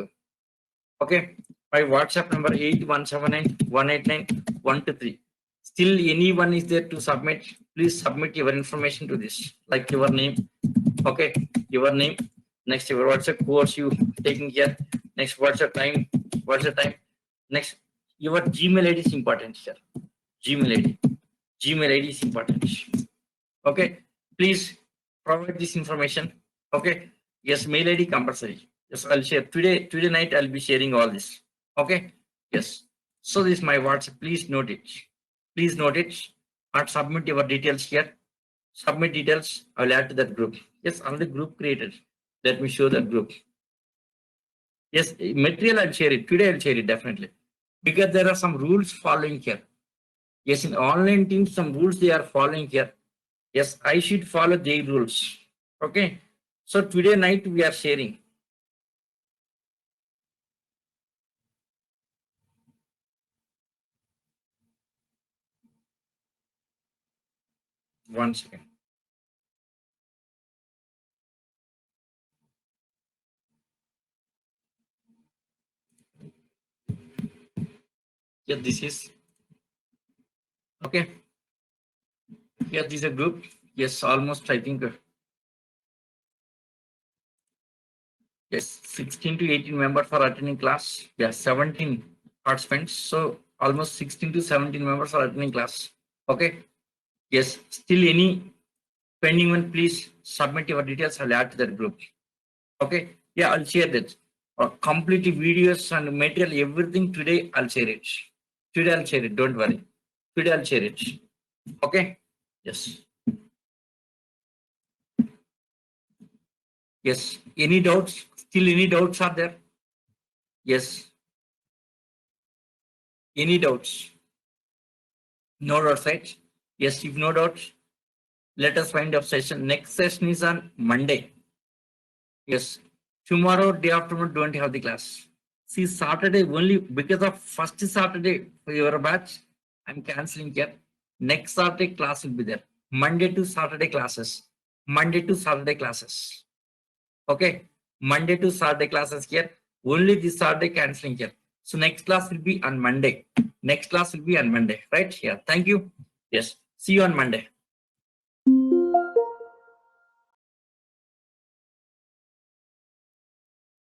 Speaker 1: Okay. My WhatsApp number 8179189123. Still anyone is there to submit, please submit your information to this, like your name. Okay, your name. Next, your WhatsApp course you taking here. Next, WhatsApp time. WhatsApp time. Next, your Gmail ID is important here. Gmail ID. Gmail ID is important. Okay, please provide this information. Okay, yes, mail ID compulsory. Yes, I'll share today night. I'll be sharing all this. Okay, yes. So this is my WhatsApp. Please note it. Please note it and submit your details here. Submit details. I will add to that group. Yes, already group created. Let me show that group. Yes, material I'll share it. Today I'll share it definitely. Because there are some rules following here. Yes, in online teams, some rules they are following here. Yes, I should follow their rules. Okay. So today night we are sharing. One second. Yeah, this is okay. Yeah, this is a group. Yes, almost I think. Yes, 16 to 18 members are attending class. Yeah, 17 participants. So almost 16 to 17 members are attending class. Okay. Yes, still any pending one, please submit your details. I'll add to that group. Okay. Yeah, I'll share that. Complete videos and material, everything today I'll share it. Today I'll share it. Don't worry. Today I'll share it. Okay. Yes. Yes. Any doubts? Still any doubts are there? Yes. Any doubts? No doubts, right? Yes, if no doubts, let us find a session. Next session is on Monday. Yes. Tomorrow, day after tomorrow, don't have the class. See, Saturday only because of first Saturday for your batch, I'm canceling here. Next Saturday class will be there. Monday to Saturday classes. Monday to Saturday classes. Okay. Monday to Saturday classes here. Only this Saturday canceling here. So next class will be on Monday. Next class will be on Monday, right? Here. Thank you. Yes. See you on Monday.